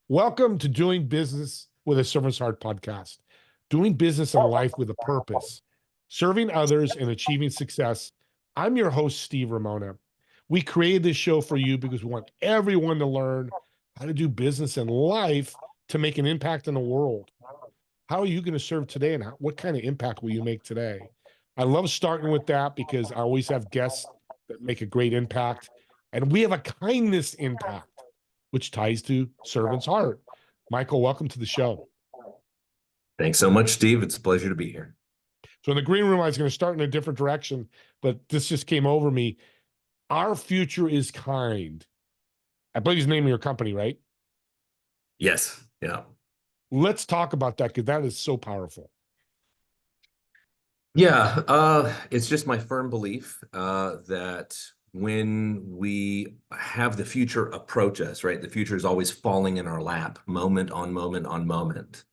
Welcome to Doing Business with a Servant's Heart podcast. Doing business and life with a purpose, serving others and achieving success. I'm your host, Steve Ramona. We created this show for you because we want everyone to learn how to do business and life to make an impact in the world. How are you going to serve today, and what kind of impact will you make today? I love starting with that because I always have guests that make a great impact. And we have a kindness impact, which ties to servant's heart. Michael, welcome to the show. Thanks so much, Steve. It's a pleasure to be here. So in the green room, I was going to start in a different direction, but this just came over me. Our future is kind. I believe it's the name of your company, right? Yes. Yeah. Let's talk about that because that is so powerful. Yeah. It's just my firm belief that when we have the future approach us, right, the future is always falling in our lap, moment on moment on moment.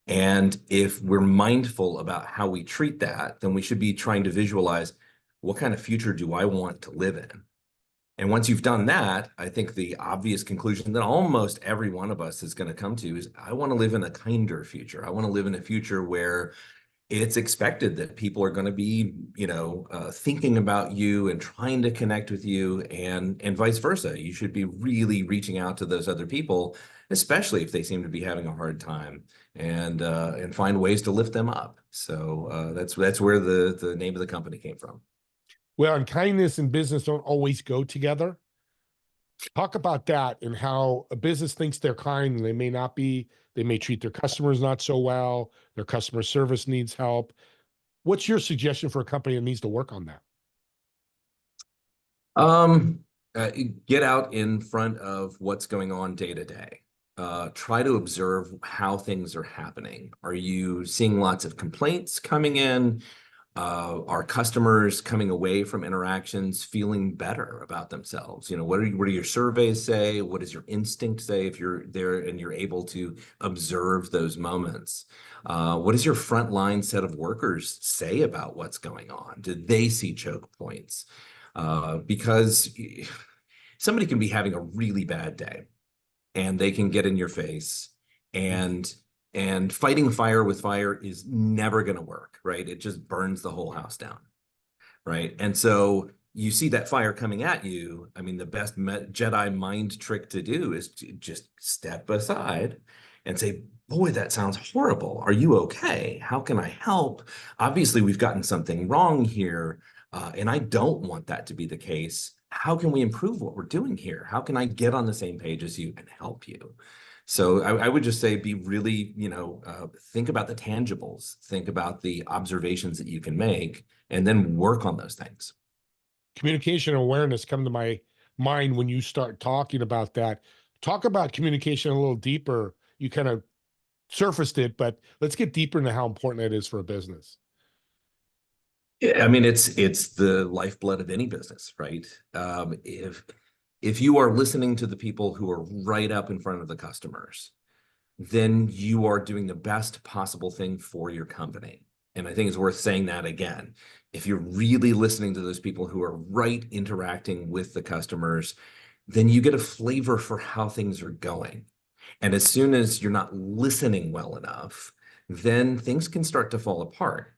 And if we're mindful about how we treat that, then we should be trying to visualize what kind of future do I want to live in? And once you've done that, I think the obvious conclusion that almost every one of us is going to come to is I want to live in a kinder future. I want to live in a future where it's expected that people are going to be, thinking about you and trying to connect with you, and vice versa. You should be really reaching out to those other people, especially if they seem to be having a hard time, and find ways to lift them up. So that's where the name of the company came from. Well, and kindness and business don't always go together. Talk about that and how a business thinks they're kind and they may not be. They may treat their customers not so well. Their customer service needs help. What's your suggestion for a company that needs to work on that? Um, get out in front of what's going on day to day. Try to observe how things are happening. Are you seeing lots of complaints coming in? Are customers coming away from interactions feeling better about themselves? What do your surveys say? What does your instinct say if you're there and you're able to observe those moments? What does your frontline set of workers say about what's going on? Do they see choke points? Because somebody can be having a really bad day and they can get in your face, and fighting fire with fire is never going to work, right? It just burns the whole house down, right? And so you see that fire coming at you. I mean, the best Jedi mind trick to do is to just step aside and say, boy, that sounds horrible. Are you okay? How can I help? Obviously, we've gotten something wrong here, and I don't want that to be the case. How can we improve what we're doing here? How can I get on the same page as you and help you? So I would just say be really, think about the tangibles, think about the observations that you can make, and then work on those things. Communication awareness come to my mind when you start talking about that. Talk about communication a little deeper. You kind of surfaced it, but let's get deeper into how important it is for a business. Yeah, I mean, it's the lifeblood of any business, right? If you are listening to the people who are right up in front of the customers, then you are doing the best possible thing for your company. And I think it's worth saying that again. If you're really listening to those people who are right interacting with the customers, then you get a flavor for how things are going. And as soon as you're not listening well enough, then things can start to fall apart.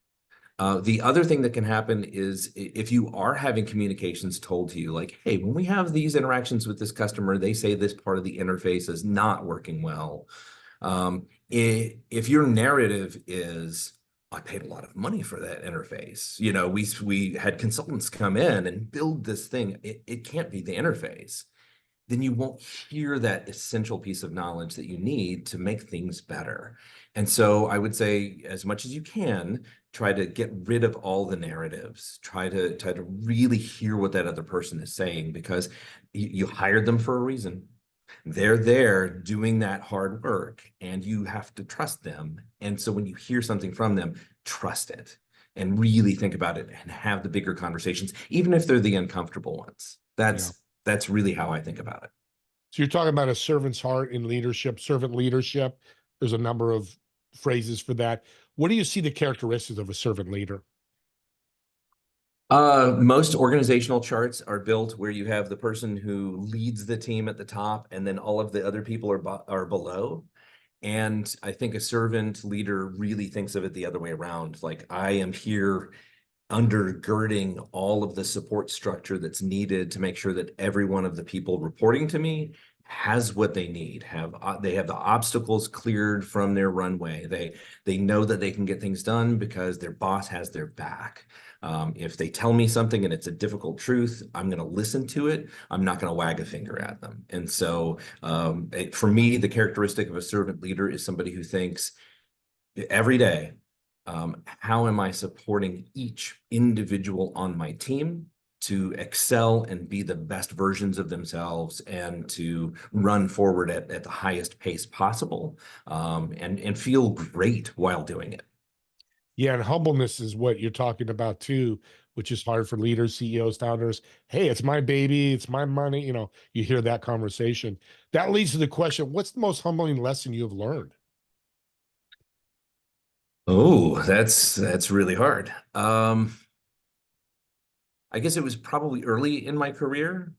The other thing that can happen is if you are having communications told to you, like, hey, when we have these interactions with this customer, they say this part of the interface is not working well. If your narrative is, I paid a lot of money for that interface, we had consultants come in and build this thing, it can't be the interface. Then you won't hear that essential piece of knowledge that you need to make things better. And so I would say, as much as you can, try to get rid of all the narratives. Try to really hear what that other person is saying, because you hired them for a reason. They're there doing that hard work, and you have to trust them. And so when you hear something from them, trust it and really think about it and have the bigger conversations, even if they're the uncomfortable ones. That's really how I think about it. So you're talking about a servant's heart in leadership, servant leadership. There's a number of phrases for that. What do you see the characteristics of a servant leader? Most organizational charts are built where you have the person who leads the team at the top, and then all of the other people are below. And I think a servant leader really thinks of it the other way around. Like, I am here undergirding all of the support structure that's needed to make sure that every one of the people reporting to me has what they need, they have the obstacles cleared from their runway. They know that they can get things done because their boss has their back. If they tell me something and it's a difficult truth, I'm going to listen to it. I'm not going to wag a finger at them. And so for me, the characteristic of a servant leader is somebody who thinks every day, how am I supporting each individual on my team to excel and be the best versions of themselves and to run forward at the highest pace possible, and feel great while doing it. Yeah, and humbleness is what you're talking about too, which is hard for leaders, CEOs, founders. Hey, it's my baby, it's my money. You hear that conversation. That leads to the question, what's the most humbling lesson you have learned? Oh, that's really hard. I guess it was probably early in my career.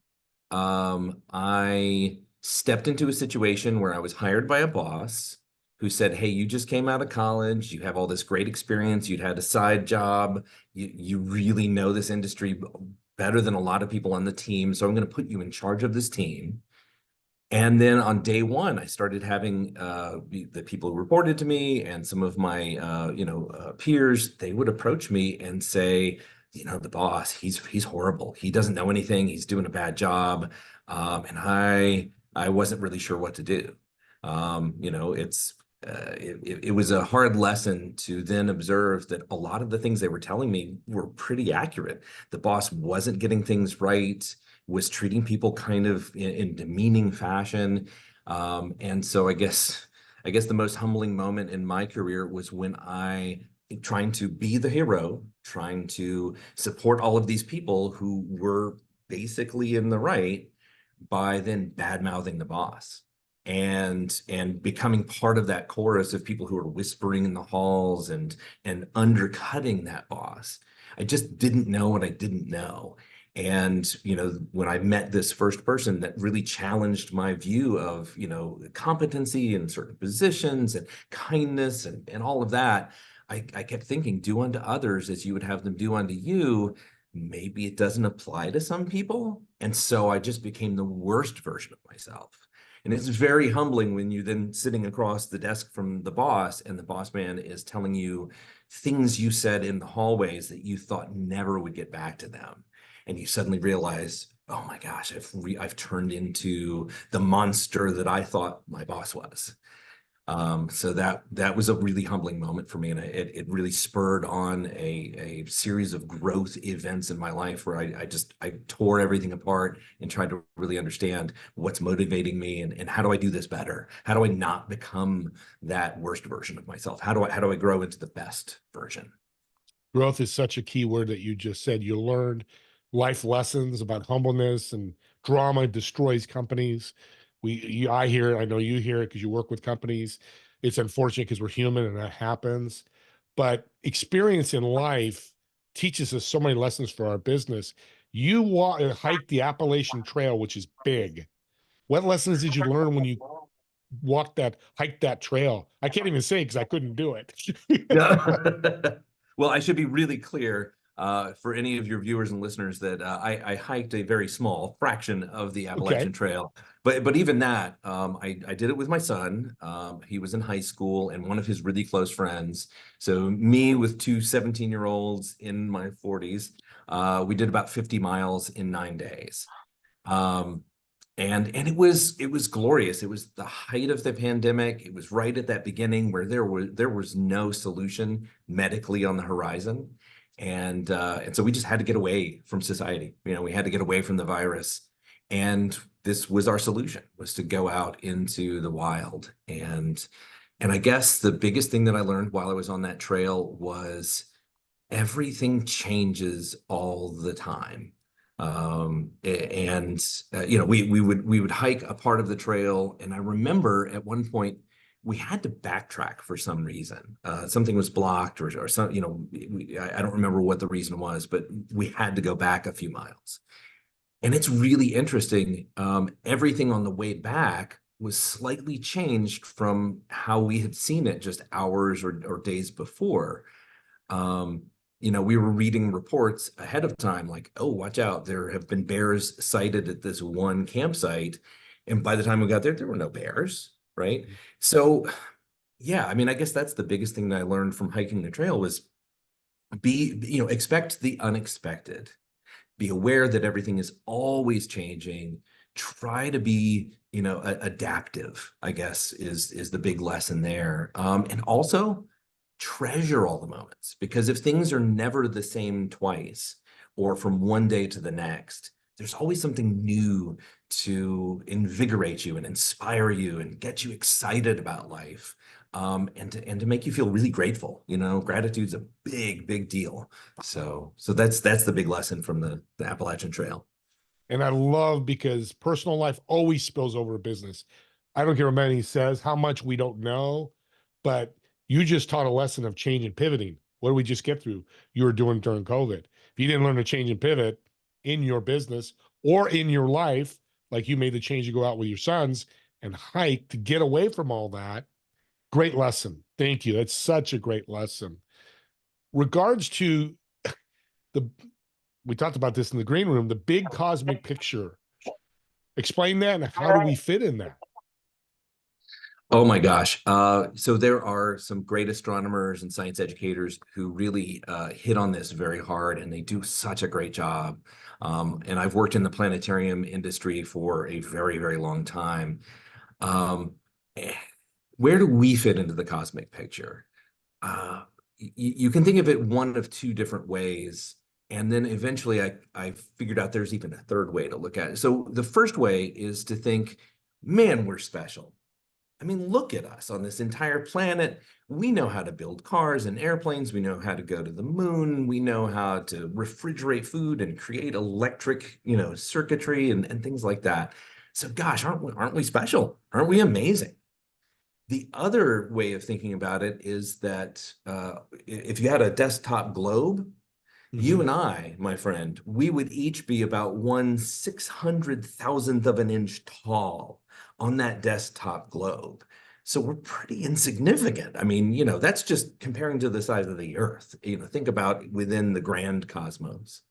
I stepped into a situation where I was hired by a boss who said, "Hey, you just came out of college. You have all this great experience. You'd had a side job. You really know this industry better than a lot of people on the team. So I'm going to put you in charge of this team." And then on day one, I started having the people who reported to me and some of my peers. They would approach me and say, the boss, he's horrible. He doesn't know anything. He's doing a bad job, and I wasn't really sure what to do. It was a hard lesson to then observe that a lot of the things they were telling me were pretty accurate. The boss wasn't getting things right, was treating people kind of in demeaning fashion. And so I guess the most humbling moment in my career was when trying to be the hero, trying to support all of these people who were basically in the right, by then bad-mouthing the boss and becoming part of that chorus of people who are whispering in the halls and undercutting that boss. I just didn't know what I didn't know. And, when I met this first person that really challenged my view of, competency in certain positions and kindness and all of that, I kept thinking, do unto others as you would have them do unto you. Maybe it doesn't apply to some people. And so I just became the worst version of myself. And it's very humbling when you're then sitting across the desk from the boss and the boss man is telling you things you said in the hallways that you thought never would get back to them. And you suddenly realize, oh my gosh, I've turned into the monster that I thought my boss was. So that was a really humbling moment for me, and it really spurred on a series of growth events in my life where I tore everything apart and tried to really understand what's motivating me and how do I do this better? How do I not become that worst version of myself? How do I grow into the best version? Growth is such a key word that you just said. You learned life lessons about humbleness, and drama destroys companies. I hear it, I know you hear it because you work with companies. It's unfortunate because we're human and that happens. But experience in life teaches us so many lessons for our business. Hike the Appalachian Trail, which is big. What lessons did you learn when you hiked that trail? I can't even say because I couldn't do it. Yeah. Well, I should be really clear for any of your viewers and listeners that I hiked a very small fraction of the Okay. Appalachian Trail, but even that, I did it with my son. He was in high school and one of his really close friends. So me with two 17-year-olds in my 40s, we did about 50 miles in 9 days. Um, and it was glorious. It was the height of the pandemic. It was right at that beginning where there was no solution medically on the horizon. And so we just had to get away from society. We had to get away from the virus. And this was our solution, was to go out into the wild. And I guess the biggest thing that I learned while I was on that trail was everything changes all the time. And we would hike a part of the trail, and I remember at one point we had to backtrack for some reason. Something was blocked or some, I don't remember what the reason was, but we had to go back a few miles. And it's really interesting. Everything on the way back was slightly changed from how we had seen it just hours or days before. We were reading reports ahead of time, like, oh, watch out, there have been bears sighted at this one campsite. And by the time we got there, there were no bears, right? So, yeah, I mean, I guess that's the biggest thing that I learned from hiking the trail was expect the unexpected. Be aware that everything is always changing. Try to be, adaptive, I guess, is the big lesson there. And also treasure all the moments, because if things are never the same twice or from one day to the next, there's always something new to invigorate you and inspire you and get you excited about life, and to make you feel really grateful. Gratitude's a big deal. So that's the big lesson from the Appalachian Trail. And I love, because personal life always spills over business. I don't care what many says, how much we don't know, but you just taught a lesson of change and pivoting. What did we just get through? You were doing during COVID. If you didn't learn to change and pivot in your business or in your life, like you made the change to go out with your sons and hike to get away from all that, great lesson. Thank you. That's such a great lesson. Regards to the, we talked about this in the green room, the big cosmic picture. Explain that, and how do we fit in that? Oh my gosh. So there are some great astronomers and science educators who really hit on this very hard, and they do such a great job. And I've worked in the planetarium industry for a very long time. Um, where do we fit into the cosmic picture? You can think of it one of two different ways. And then eventually I figured out there's even a third way to look at it. So the first way is to think, man, we're special. I mean, look at us on this entire planet. We know how to build cars and airplanes. We know how to go to the moon. We know how to refrigerate food and create electric, circuitry and things like that. So gosh, aren't we special? Aren't we amazing? The other way of thinking about it is that if you had a desktop globe, you and I, my friend, we would each be about 1/600,000th of an inch tall on that desktop globe. So we're pretty insignificant. I mean, that's just comparing to the size of the Earth. Think about within the grand cosmos.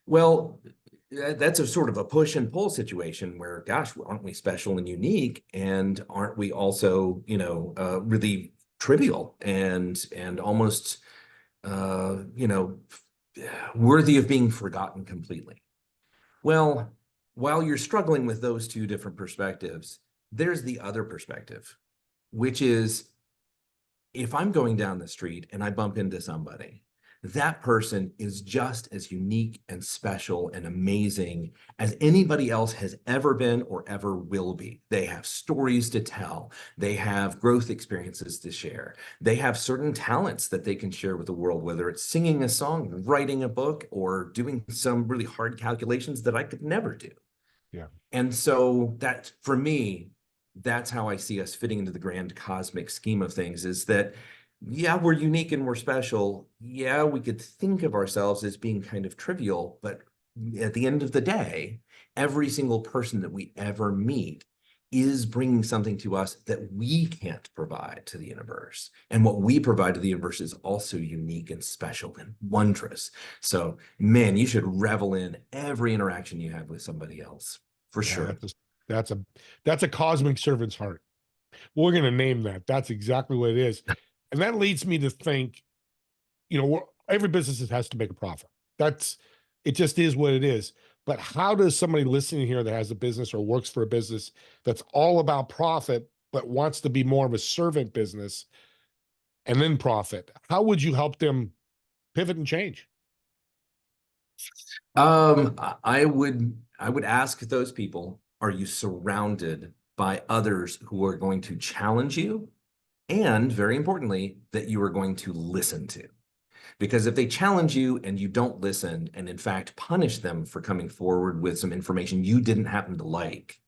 Well, that's a sort of a push and pull situation where, gosh, aren't we special and unique? And aren't we also, really trivial and almost, worthy of being forgotten completely? Well, while you're struggling with those two different perspectives, there's the other perspective, which is, if I'm going down the street and I bump into somebody, that person is just as unique and special and amazing as anybody else has ever been or ever will be. They have stories to tell. They have growth experiences to share. They have certain talents that they can share with the world, whether it's singing a song, writing a book, or doing some really hard calculations that I could never do. Yeah. And so that, for me, that's how I see us fitting into the grand cosmic scheme of things, is that, yeah, we're unique and we're special. Yeah, we could think of ourselves as being kind of trivial, but at the end of the day, every single person that we ever meet is bringing something to us that we can't provide to the universe. And what we provide to the universe is also unique and special and wondrous. So, man, you should revel in every interaction you have with somebody else, for Yeah, sure. that's a cosmic servant's heart. We're going to name that. That's exactly what it is. And that leads me to think, every business has to make a profit. It just is what it is. But how does somebody listening here that has a business or works for a business that's all about profit, but wants to be more of a servant business and then profit, how would you help them pivot and change? I would ask those people, are you surrounded by others who are going to challenge you? And very importantly, that you are going to listen to. Because if they challenge you and you don't listen, and in fact punish them for coming forward with some information you didn't happen to like,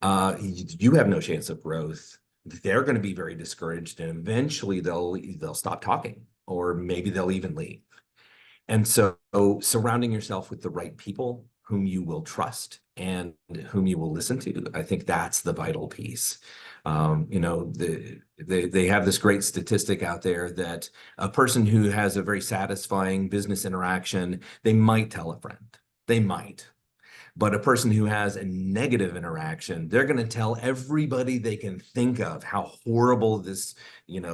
you have no chance of growth. they're going to be very discouraged, and eventually they'll stop talking, or maybe they'll even leave. And so surrounding yourself with the right people whom you will trust and whom you will listen to, I think that's the vital piece. They have this great statistic out there that a person who has a very satisfying business interaction, they might tell a friend. They might. But a person who has a negative interaction, they're going to tell everybody they can think of how horrible this,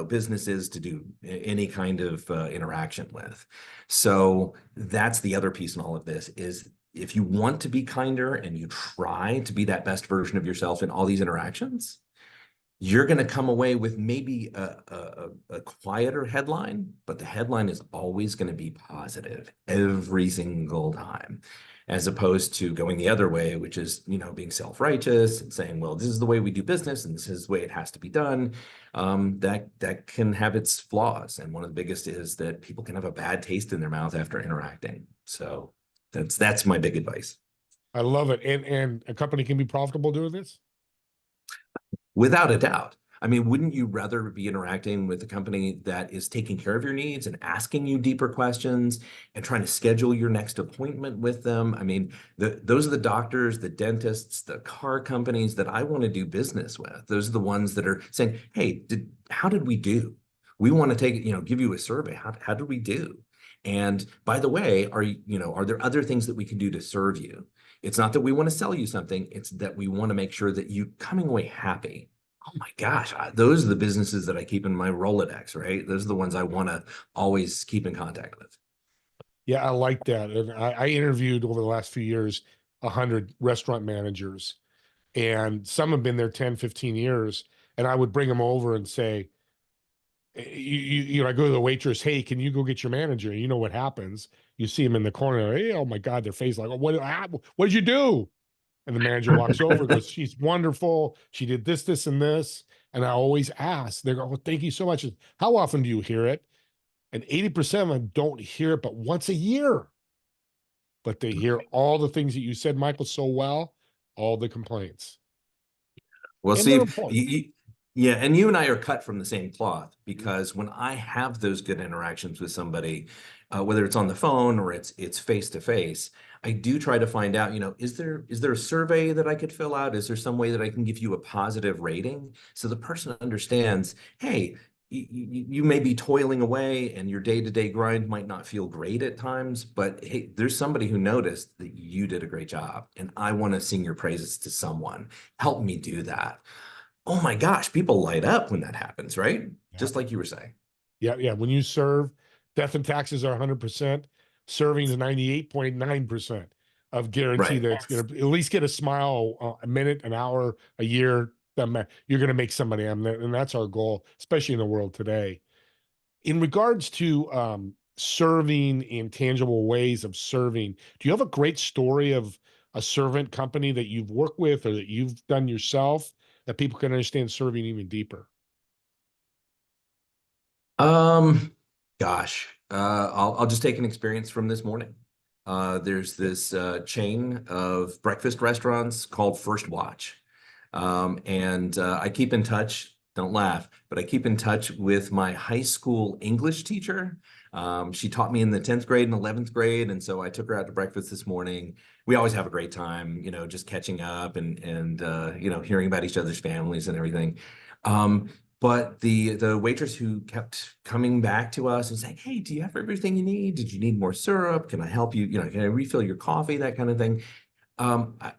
business is to do any kind of interaction with. So that's the other piece in all of this is if you want to be kinder and you try to be that best version of yourself in all these interactions, you're going to come away with maybe a quieter headline, but the headline is always going to be positive every single time, as opposed to going the other way, which is, being self-righteous and saying, well, this is the way we do business and this is the way it has to be done. That can have its flaws. And one of the biggest is that people can have a bad taste in their mouth after interacting. So that's my big advice. I love it. And a company can be profitable doing this? Without a doubt. I mean, wouldn't you rather be interacting with a company that is taking care of your needs and asking you deeper questions and trying to schedule your next appointment with them? I mean, those are the doctors, the dentists, the car companies that I want to do business with. Those are the ones that are saying, hey, how did we do? We want to give you a survey. How did we do? And by the way, are there other things that we can do to serve you? It's not that we want to sell you something. It's that we want to make sure that you coming away happy. Oh my gosh, those are the businesses that I keep in my Rolodex, right? Those are the ones I want to always keep in contact with. Yeah, I like that. And I interviewed over the last few years 100 restaurant managers, and some have been there 10, 15 years. And I would bring them over and say, I go to the waitress, hey, can you go get your manager? You know what happens? You see him in the corner, hey, oh my God, their face like, oh, what did you do? And the manager walks over, goes, she's wonderful. She did this, this, and this. And I always ask, they go, well, thank you so much. How often do you hear it? And 80% of them don't hear it but once a year. But they hear all the things that you said, Michael, so well, all the complaints. Well, And they're Steve, important. yeah, and you and I are cut from the same cloth because when I have those good interactions with somebody, whether it's on the phone or it's face to face, I do try to find out, is there a survey that I could fill out? Is there some way that I can give you a positive rating so the person understands, hey, you may be toiling away and your day-to-day grind might not feel great at times, but hey, there's somebody who noticed that you did a great job and I want to sing your praises to someone. Help me do that. Oh my gosh, people light up when that happens, right? Yeah. Just like you were saying. Yeah. Yeah. When you serve, death and taxes are 100%. Serving is 98.9% of guarantee Right. that it's going to at least get a smile a minute, an hour, a year. You're going to make somebody, and that's our goal, especially in the world today. In regards to serving in tangible ways of serving, do you have a great story of a servant company that you've worked with or that you've done yourself that people can understand serving even deeper? Um, Gosh, I'll just take an experience from this morning. There's this chain of breakfast restaurants called First Watch. And I keep in touch, don't laugh, but I keep in touch with my high school English teacher. She taught me in the 10th grade and 11th grade. And so I took her out to breakfast this morning. We always have a great time, just catching up and hearing about each other's families and everything. Um, but the waitress who kept coming back to us and saying, hey, do you have everything you need? Did you need more syrup? Can I help you? Can I refill your coffee? That kind of thing.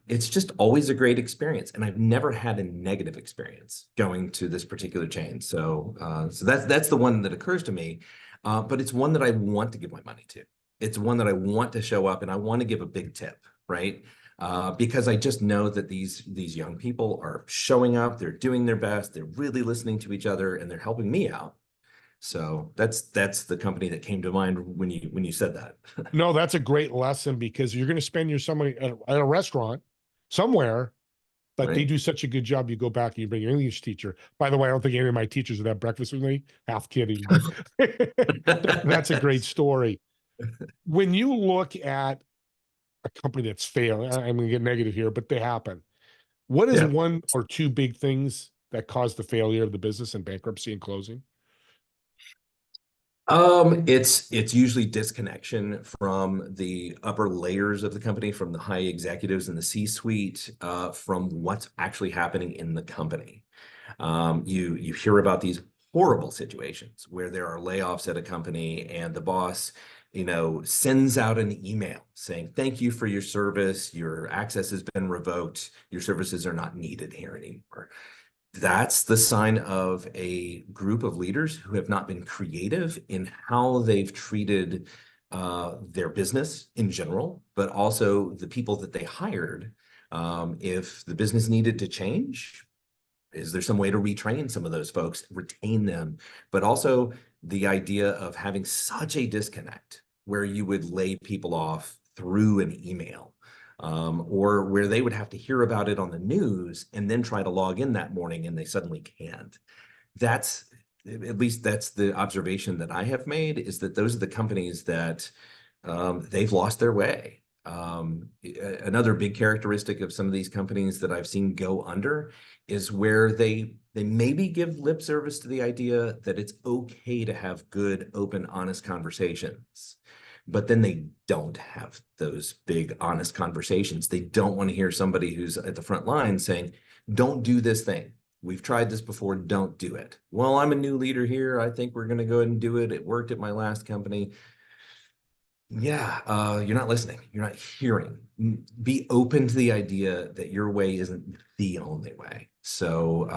It's just always a great experience, and I've never had a negative experience going to this particular chain. So that's the one that occurs to me, but it's one that I want to give my money to. It's one that I want to show up, and I want to give a big tip, right? Because I just know that these young people are showing up, they're doing their best, they're really listening to each other, and they're helping me out. So that's the company that came to mind when you said that. No, that's a great lesson because you're going to spend your somebody at a restaurant somewhere, but they Right? do such a good job. You go back and you bring your English teacher. By the way, I don't think any of my teachers would have breakfast with me. Half kidding, but that's a great story. When you look at a company that's failing, I'm going to get negative here, but they happen. What is Yeah. one or two big things that caused the failure of the business and bankruptcy and closing? It's usually disconnection from the upper layers of the company, from the high executives in the C-suite, from what's actually happening in the company. You hear about these horrible situations where there are layoffs at a company and the boss, sends out an email saying, "Thank you for your service. Your access has been revoked. Your services are not needed here anymore." That's the sign of a group of leaders who have not been creative in how they've treated their business in general, but also the people that they hired. If the business needed to change, is there some way to retrain some of those folks, retain them? But also the idea of having such a disconnect where you would lay people off through an email, or where they would have to hear about it on the news and then try to log in that morning and they suddenly can't. That's, at least that's the observation that I have made, is that those are the companies that they've lost their way. Another big characteristic of some of these companies that I've seen go under is where they maybe give lip service to the idea that it's okay to have good, open, honest conversations, but then they don't have those big, honest conversations. They don't want to hear somebody who's at the front line saying, "Don't do this thing. We've tried this before. Don't do it." "Well, I'm a new leader here. I think we're going to go ahead and do it. It worked at my last company." Yeah, you're not listening. You're not hearing. Be open to the idea that your way isn't the only way. So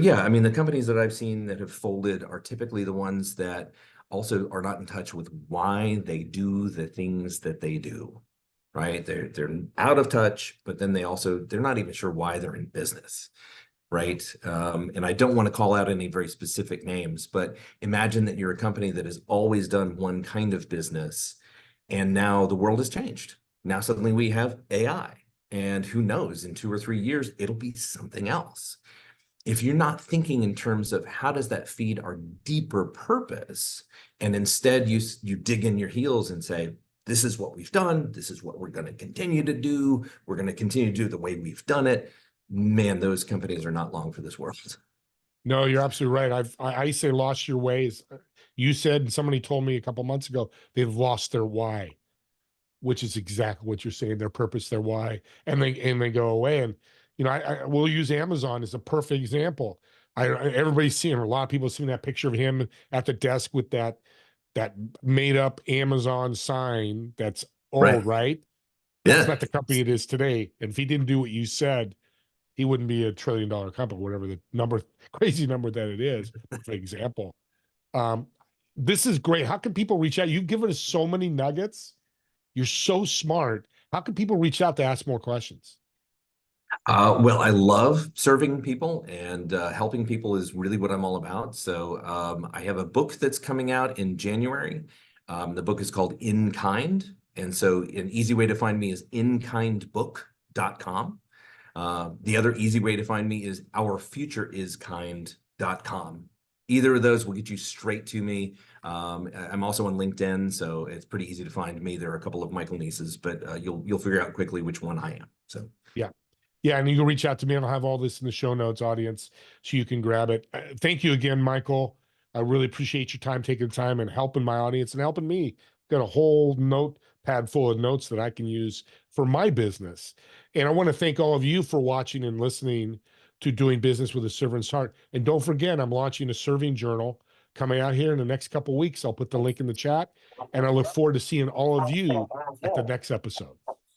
yeah, I mean, the companies that I've seen that have folded are typically the ones that also are not in touch with why they do the things that they do, right? They're out of touch, but then they're not even sure why they're in business, right? And I don't want to call out any very specific names, but imagine that you're a company that has always done one kind of business, and now the world has changed. Now suddenly we have AI, and who knows, in 2 or 3 years, it'll be something else. If you're not thinking in terms of how does that feed our deeper purpose, and instead you dig in your heels and say, "This is what we've done. This is what we're going to continue to do. We're going to continue to do it the way we've done it," man, those companies are not long for this world. No, you're absolutely right. I say lost your ways. You said, and somebody told me a couple months ago, they've lost their why, which is exactly what you're saying, their purpose, their why, and they go away. And I will use Amazon as a perfect example. Everybody's seeing, a lot of people seeing that picture of him at the desk with that made up Amazon sign that's Right. old, right? That's Yeah. not the company it is today. And if he didn't do what you said, he wouldn't be $1 trillion company, whatever the number, crazy number that it is. For example, um, this is great. How can people reach out? You've given us so many nuggets. You're so smart. How can people reach out to ask more questions? Well, I love serving people, and helping people is really what I'm all about. So I have a book that's coming out in January. The book is called In Kind. And so an easy way to find me is inkindbook.com. The other easy way to find me is ourfutureiskind.com. Either of those will get you straight to me. I'm also on LinkedIn, so it's pretty easy to find me. There are a couple of Michael nieces, but you'll figure out quickly which one I am. So. Yeah. Yeah. And you can reach out to me, and I'll have all this in the show notes, audience, so you can grab it. Thank you again, Michael. I really appreciate your time, taking the time and helping my audience and helping me. Got a whole notepad full of notes that I can use for my business. And I want to thank all of you for watching and listening to Doing Business with a Servant's Heart. And don't forget, I'm launching a serving journal coming out here in the next couple of weeks. I'll put the link in the chat, and I look forward to seeing all of you at the next episode.